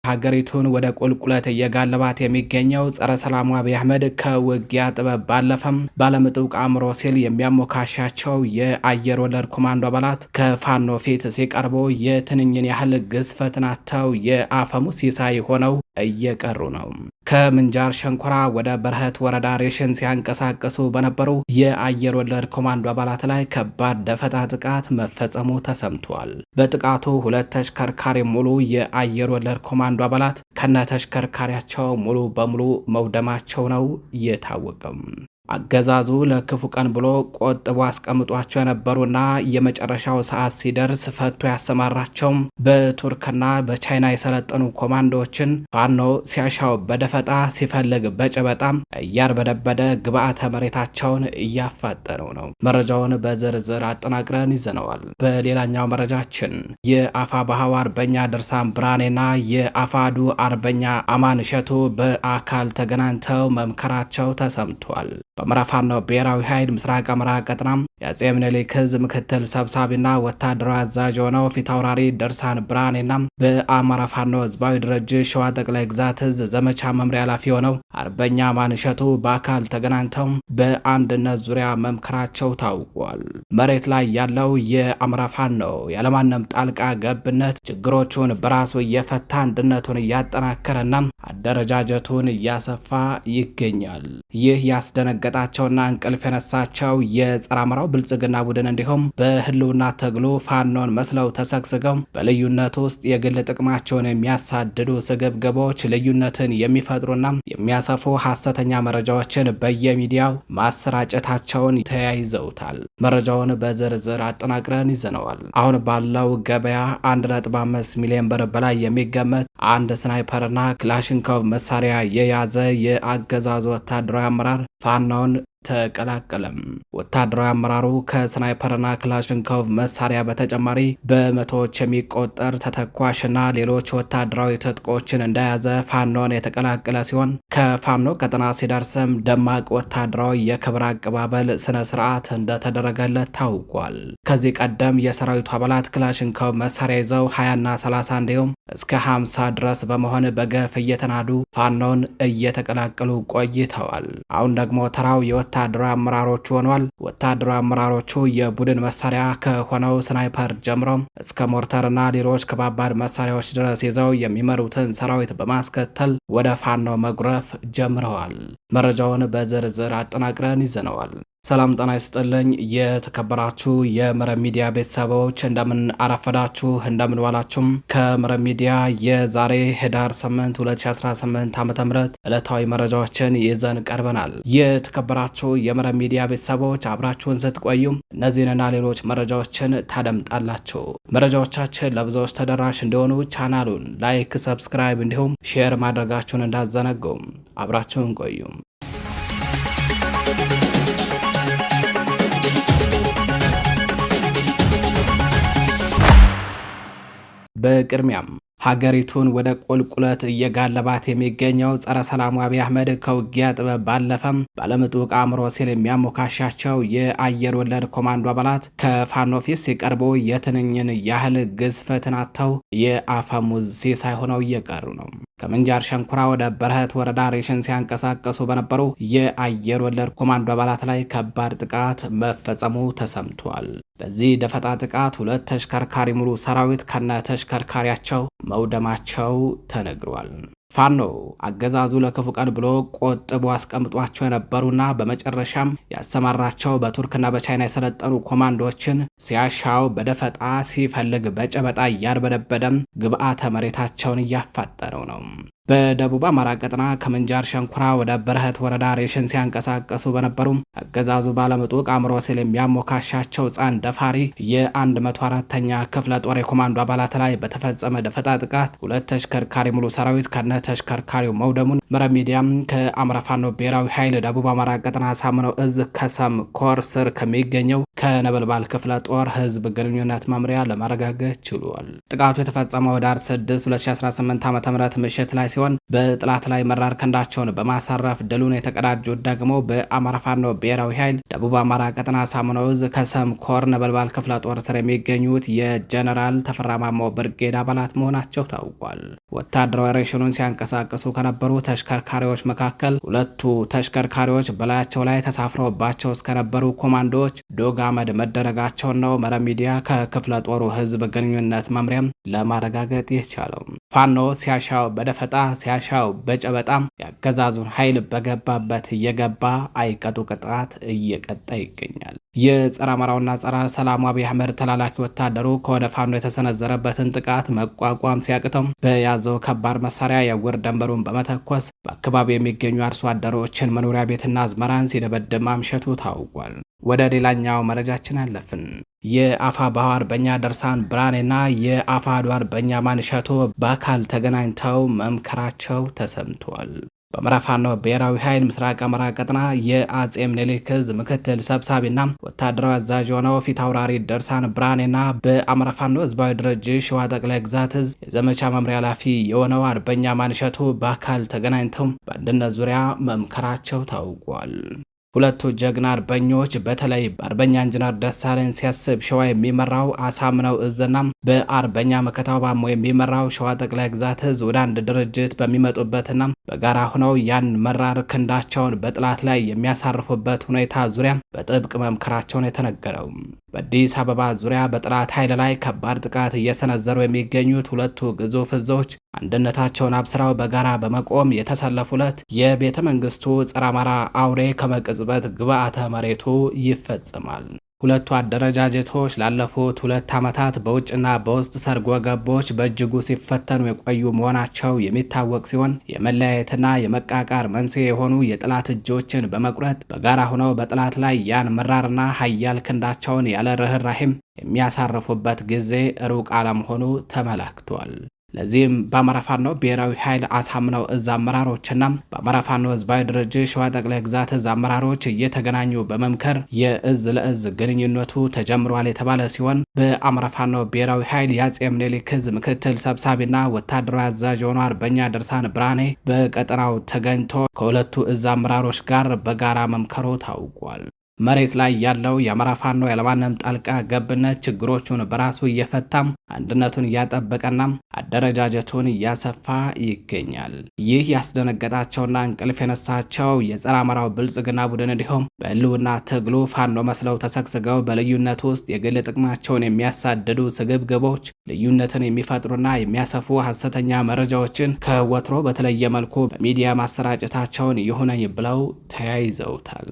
ሀገሪቱን ወደ ቁልቁለት እየጋለባት የሚገኘው ጸረ ሰላሙ አብይ አህመድ ከውጊያ ጥበብ ባለፈም ባለምጡቅ አእምሮ ሲል የሚያሞካሻቸው የአየር ወለድ ኮማንዶ አባላት ከፋኖ ፊት ሲቀርቡ የትንኝን ያህል ግዝፈትን አጥተው የአፈሙስ ሲሳይ ሆነው እየቀሩ ነው። ከምንጃር ሸንኮራ ወደ በረሀት ወረዳ ሬሽን ሲያንቀሳቀሱ በነበሩ የአየር ወለድ ኮማንዶ አባላት ላይ ከባድ ደፈጣ ጥቃት መፈጸሙ ተሰምቷል። በጥቃቱ 2 ተሽከርካሪ ሙሉ የአየር ወለድ ኮማንዶ አባላት ከነ ተሽከርካሪያቸው ሙሉ በሙሉ መውደማቸው ነው የታወቀው። አገዛዙ ለክፉ ቀን ብሎ ቆጥቦ አስቀምጧቸው የነበሩና የመጨረሻው ሰዓት ሲደርስ ፈቶ ያሰማራቸው በቱርክና በቻይና የሰለጠኑ ኮማንዶዎችን ፋኖ ሲያሻው በደፈጣ ሲፈልግ በጨበጣ እያርበደበደ ግብአተ መሬታቸውን እያፋጠነው ነው። መረጃውን በዝርዝር አጠናቅረን ይዘነዋል። በሌላኛው መረጃችን የአፋብኃ አርበኛ ድርሳን ብርሃኔና የአፋዱ አርበኛ አማን እሸቱ በአካል ተገናኝተው መምከራቸው ተሰምቷል። በአማራ ፋኖ ብሔራዊ ኃይል ምስራቅ አማራ ቀጠና የአፄ ምኒልክ ዕዝ ምክትል ሰብሳቢና ወታደራዊ አዛዥ የሆነው ፊታውራሪ ድርሳን ብርሃኔና በአማራ ፋኖ ህዝባዊ ድርጅት ሸዋ ጠቅላይ ግዛት ዕዝ ዘመቻ መምሪያ ኃላፊ የሆነው አርበኛ አማን እሸቱ በአካል ተገናኝተው በአንድነት ዙሪያ መምከራቸው ታውቋል። መሬት ላይ ያለው የአማራ ፋኖ ያለማንም ጣልቃ ገብነት ችግሮቹን በራሱ እየፈታ አንድነቱን እያጠናከረና አደረጃጀቱን እያሰፋ ይገኛል። ይህ ያስደነገጣቸውና እንቅልፍ የነሳቸው የጸረ አማራው ብልጽግና ቡድን እንዲሁም በህልውና ተግሎ ፋኖን መስለው ተሰግስገው በልዩነት ውስጥ የግል ጥቅማቸውን የሚያሳድዱ ስግብግቦች ልዩነትን የሚፈጥሩና የሚያሰፉ ሐሰተኛ መረጃዎችን በየሚዲያው ማሰራጨታቸውን ተያይዘውታል። መረጃውን በዝርዝር አጠናቅረን ይዘነዋል። አሁን ባለው ገበያ 1.5 ሚሊዮን ብር በላይ የሚገመት አንድ ስናይፐርና ክላሽንኮቭ መሳሪያ የያዘ የአገዛዙ ወታደራዊ አመራር ፋኖን ተቀላቀለም። ወታደራዊ አመራሩ ከስናይፐርና ክላሽንኮቭ መሳሪያ በተጨማሪ በመቶዎች የሚቆጠር ተተኳሽና ሌሎች ወታደራዊ ትጥቆችን እንደያዘ ፋኖን የተቀላቀለ ሲሆን ከፋኖ ቀጠና ሲደርስም ደማቅ ወታደራዊ የክብር አቀባበል ስነ ስርዓት እንደተደረገለት ታውቋል። ከዚህ ቀደም የሰራዊቱ አባላት ክላሽንኮቭ መሳሪያ ይዘው 20ና 30 እንዲሁም እስከ 50 ድረስ በመሆን በገፍ እየተናዱ ፋኖን እየተቀላቀሉ ቆይተዋል። አሁን ደግሞ ተራው ወታደራዊ አመራሮቹ ሆኗል። ወታደራዊ አመራሮቹ የቡድን መሳሪያ ከሆነው ስናይፐር ጀምሮ እስከ ሞርተርና ሌሎች ከባባድ መሳሪያዎች ድረስ ይዘው የሚመሩትን ሰራዊት በማስከተል ወደ ፋኖ መጉረፍ ጀምረዋል። መረጃውን በዝርዝር አጠናቅረን ይዘነዋል። ሰላም ጤና ይስጥልኝ። የተከበራችሁ የመረብ ሚዲያ ቤተሰቦች እንደምን አረፈዳችሁ፣ እንደምን ዋላችሁም። ከመረብ ሚዲያ የዛሬ ህዳር 8 2018 ዓ.ም ዕለታዊ መረጃዎችን ይዘን ቀርበናል። የተከበራችሁ የመረብ ሚዲያ ቤተሰቦች አብራችሁን ስትቆዩ እነዚህንና ሌሎች መረጃዎችን ታደምጣላችሁ። መረጃዎቻችን ለብዙዎች ተደራሽ እንዲሆኑ ቻናሉን ላይክ፣ ሰብስክራይብ እንዲሁም ሼር ማድረጋችሁን እንዳዘነጉ አብራችሁን ቆዩ። በቅድሚያም ሀገሪቱን ወደ ቁልቁለት እየጋለባት የሚገኘው ጸረ ሰላሙ አብይ አህመድ ከውጊያ ጥበብ ባለፈም ባለምጡቅ አእምሮ ሲል የሚያሞካሻቸው የአየር ወለድ ኮማንዶ አባላት ከፋኖ ፊት ሲቀርቡ የትንኝን ያህል ግዝፈትን አጥተው የአፈሙዝ ሲሳይ ሆነው እየቀሩ ነው። ከምንጃር ሸንኮራ ወደ በረሀት ወረዳ ሬሽን ሲያንቀሳቀሱ በነበሩ የአየር ወለድ ኮማንዶ አባላት ላይ ከባድ ጥቃት መፈጸሙ ተሰምቷል። በዚህ ደፈጣ ጥቃት 2 ተሽከርካሪ ሙሉ ሰራዊት ከነ ተሽከርካሪያቸው መውደማቸው ተነግሯል። ፋኖ አገዛዙ ለክፉ ቀን ብሎ ቆጥቦ አስቀምጧቸው የነበሩና በመጨረሻም ያሰማራቸው በቱርክና በቻይና የሰለጠኑ ኮማንዶዎችን ሲያሻው በደፈጣ ሲፈልግ በጨበጣ እያርበደበደም ግብአተ መሬታቸውን እያፋጠነው ነው። በደቡብ አማራ ቀጠና ከምንጃር ሸንኮራ ወደ በረሀት ወረዳ ሬሽን ሲያንቀሳቀሱ በነበሩ አገዛዙ ባለምጡቅ አእምሮ ሲል የሚያሞካሻቸው ሕፃን ደፋሪ የ104ኛ ክፍለ ጦር የኮማንዶ አባላት ላይ በተፈጸመ ደፈጣ ጥቃት 2 ተሽከርካሪ ሙሉ ሰራዊት ከነ ተሽከርካሪው መውደሙን መረብ ሚዲያም ከአማራ ፋኖ ብሔራዊ ኃይል ደቡብ አማራ ቀጠና ሳምነው ዕዝ ከሰም ኮር ስር ከሚገኘው ከነበልባል ክፍለ ጦር ህዝብ ግንኙነት መምሪያ ለማረጋገጥ ችሏል። ጥቃቱ የተፈጸመው ህዳር 6 2018 ዓ.ም ምሽት ላይ ሲሆን በጥላት ላይ መራር ክንዳቸውን በማሳረፍ ድሉን የተቀዳጁት ደግሞ በአማራ ፋኖ ብሔራዊ ኃይል ደቡብ አማራ ቀጠና ሳምነው ዕዝ ከሰም ኮር ነበልባል ክፍለ ጦር ስር የሚገኙት የጀነራል ተፈራ ማሞ ብርጌድ አባላት መሆናቸው ታውቋል። ወታደራዊ ሬሽኑን ሲያንቀሳቅሱ ከነበሩ ተሽከርካሪዎች መካከል 2ቱ ተሽከርካሪዎች በላያቸው ላይ ተሳፍረውባቸው እስከነበሩ ኮማንዶዎች ዶግ አመድ መደረጋቸውን ነው መረብ ሚዲያ ከክፍለ ጦሩ ህዝብ ግንኙነት መምሪያም ለማረጋገጥ የቻለው። ፋኖ ሲያሻው በደፈጣ ሲያሻው በጨበጣም ያገዛዙን ኃይል በገባበት እየገባ አይቀጡ ቅጣት እየቀጣ ይገኛል። የጸረ አማራውና ጸረ ሰላሙ አብይ አህመድ ተላላኪ ወታደሩ ከወደ ፋኖ የተሰነዘረበትን ጥቃት መቋቋም ሲያቅተው በያዘው ከባድ መሳሪያ የውር ደንበሩን በመተኮስ በአካባቢው የሚገኙ አርሶ አደሮችን መኖሪያ ቤትና አዝመራን ሲደበድብ ማምሸቱ ታውቋል። ወደ ሌላኛው መረጃችን አለፍን። የአፋብኃ አርበኛ ደርሳን ብርሃኔና የአፋሕዱ አርበኛ ማንሸቶ በአካል ተገናኝተው መምከራቸው ተሰምቷል። በአማራ ፋኖ ብሔራዊ ኃይል ምስራቅ አማራ ቀጠና የአጼ ምኒልክ ዕዝ ምክትል ሰብሳቢና ወታደራዊ አዛዥ የሆነው ፊት አውራሪ ደርሳን ብርሃኔና በአማራ ፋኖ ህዝባዊ ድርጅት ሸዋ ጠቅላይ ግዛት ዕዝ የዘመቻ መምሪያ ኃላፊ የሆነው አርበኛ ማንሸቱ በአካል ተገናኝተው በአንድነት ዙሪያ መምከራቸው ታውቋል። ሁለቱ ጀግና አርበኞች በተለይ በአርበኛ ኢንጂነር ደሳለኝ ሲያስብ ሸዋ የሚመራው አሳምነው ዕዝና በአርበኛ መከታው ባሞ የሚመራው ሸዋ ጠቅላይ ግዛት ዕዝ ወደ አንድ ድርጅት በሚመጡበትና በጋራ ሆነው ያን መራር ክንዳቸውን በጥላት ላይ የሚያሳርፉበት ሁኔታ ዙሪያ በጥብቅ መምከራቸውን የተነገረው። በአዲስ አበባ ዙሪያ በጥላት ኃይል ላይ ከባድ ጥቃት እየሰነዘሩ የሚገኙት ሁለቱ ግዙፍ ዕዞች አንድነታቸውን አብስረው በጋራ በመቆም የተሰለፉለት የቤተ መንግስቱ ጸረ አማራ አውሬ ከመቅጽበት ግብዓተ መሬቱ ይፈጽማል። ሁለቱ አደረጃጀቶች ላለፉት 2 ዓመታት በውጭና በውስጥ ሰርጎ ገቦች በእጅጉ ሲፈተኑ የቆዩ መሆናቸው የሚታወቅ ሲሆን የመለያየትና የመቃቃር መንስኤ የሆኑ የጥላት እጆችን በመቁረጥ በጋራ ሆነው በጥላት ላይ ያን መራርና ኃያል ክንዳቸውን ያለ ርህራሄም የሚያሳርፉበት ጊዜ ሩቅ አለመሆኑ ተመላክቷል። ለዚህም በአማራ ፋኖ ብሔራዊ ኃይል አሳምነው ዕዝ አመራሮችና በአማራ ፋኖ ህዝባዊ ድርጅት ሸዋ ጠቅላይ ግዛት ዕዝ አመራሮች እየተገናኙ በመምከር የዕዝ ለዕዝ ግንኙነቱ ተጀምሯል የተባለ ሲሆን በአማራ ፋኖ ብሔራዊ ኃይል የአጼ ምኒልክ ዕዝ ምክትል ሰብሳቢና ወታደራዊ አዛዥ የሆነው አርበኛ ደርሳን ብርሃኔ በቀጠናው ተገኝቶ ከሁለቱ ዕዝ አመራሮች ጋር በጋራ መምከሩ ታውቋል። መሬት ላይ ያለው የአማራ ፋኖ ያለማንም ጣልቃ ገብነት ችግሮቹን በራሱ እየፈታም አንድነቱን እያጠበቀና አደረጃጀቱን እያሰፋ ይገኛል። ይህ ያስደነገጣቸውና እንቅልፍ የነሳቸው የጸረ አማራው ብልጽግና ቡድን እንዲሁም በህልውና ትግሉ ፋኖ መስለው ተሰግስገው በልዩነት ውስጥ የግል ጥቅማቸውን የሚያሳድዱ ስግብግቦች ልዩነትን የሚፈጥሩና የሚያሰፉ ሐሰተኛ መረጃዎችን ከወትሮ በተለየ መልኩ በሚዲያ ማሰራጨታቸውን ይሁነኝ ብለው ተያይዘውታል።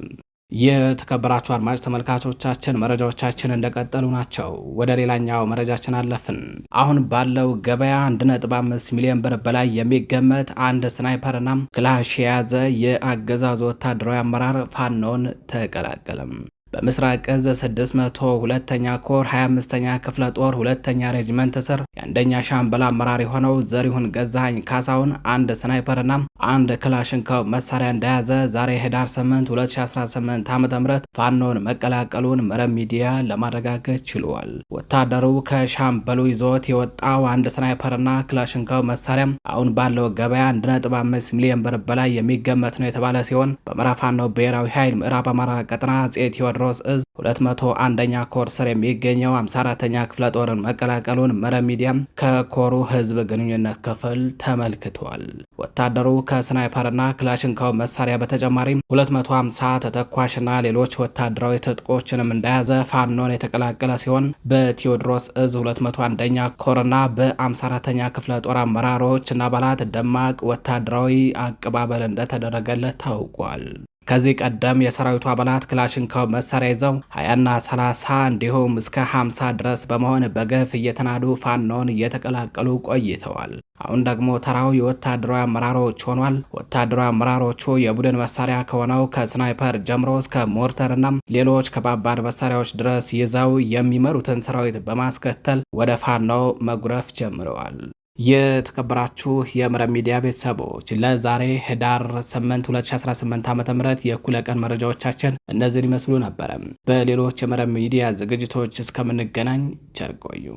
የተከበራችሁ አድማጭ ተመልካቾቻችን መረጃዎቻችን እንደቀጠሉ ናቸው። ወደ ሌላኛው መረጃችን አለፍን። አሁን ባለው ገበያ 1.5 ሚሊዮን ብር በላይ የሚገመት አንድ ስናይፐርና ክላሽ የያዘ የአገዛዙ ወታደራዊ አመራር ፋኖን ተቀላቀለም። በምስራቅ ዕዝ 602ኛ ኮር 25ኛ ክፍለ ጦር 2ኛ ሬጅመንት ስር የአንደኛ ሻምበል አመራር የሆነው ዘሪሁን ገዛኸኝ ካሳውን አንድ ስናይፐርና አንድ ክላሽንኮቭ መሳሪያ እንደያዘ ዛሬ ህዳር 8 2018 ዓ.ም ፋኖን መቀላቀሉን መረብ ሚዲያ ለማረጋገጥ ችሏል። ወታደሩ ከሻምበሉ ይዞት የወጣው አንድ ስናይፐርና ክላሽንኮቭ መሳሪያ አሁን ባለው ገበያ 1.5 ሚሊዮን ብር በላይ የሚገመት ነው የተባለ ሲሆን በምዕራብ ፋኖ ብሔራዊ ኃይል ምዕራብ አማራ ቀጠና አፄ ቴዎድሮስ ዕዝ 201ኛ ኮር ስር የሚገኘው 54ኛ ክፍለ ጦርን መቀላቀሉን መረብ ሚዲያም ከኮሩ ህዝብ ግንኙነት ክፍል ተመልክቷል። ወታደሩ ከስናይፐርና ክላሽንኮቭ መሳሪያ በተጨማሪም 250 ተተኳሽና ሌሎች ወታደራዊ ትጥቆችንም እንደያዘ ፋኖን የተቀላቀለ ሲሆን በቴዎድሮስ ዕዝ 201ኛ ኮርና በ54ኛ ክፍለ ጦር አመራሮች እና አባላት ደማቅ ወታደራዊ አቀባበል እንደተደረገለት ታውቋል። ከዚህ ቀደም የሰራዊቱ አባላት ክላሽንኮቭ መሳሪያ ይዘው 20ና 30 እንዲሁም እስከ 50 ድረስ በመሆን በገፍ እየተናዱ ፋኖን እየተቀላቀሉ ቆይተዋል። አሁን ደግሞ ተራው የወታደራዊ አመራሮች ሆኗል። ወታደራዊ አመራሮቹ የቡድን መሳሪያ ከሆነው ከስናይፐር ጀምሮ እስከ ሞርተርና ሌሎች ከባባድ መሳሪያዎች ድረስ ይዘው የሚመሩትን ሰራዊት በማስከተል ወደ ፋኖ መጉረፍ ጀምረዋል። የተከበራችሁ የመረብ ሚዲያ ቤተሰቦች ለዛሬ ህዳር 8 2018 ዓ.ም የእኩለ ቀን መረጃዎቻችን እነዚህን ይመስሉ ነበር። በሌሎች የመረብ ሚዲያ ዝግጅቶች እስከምንገናኝ ቸር ቆዩ።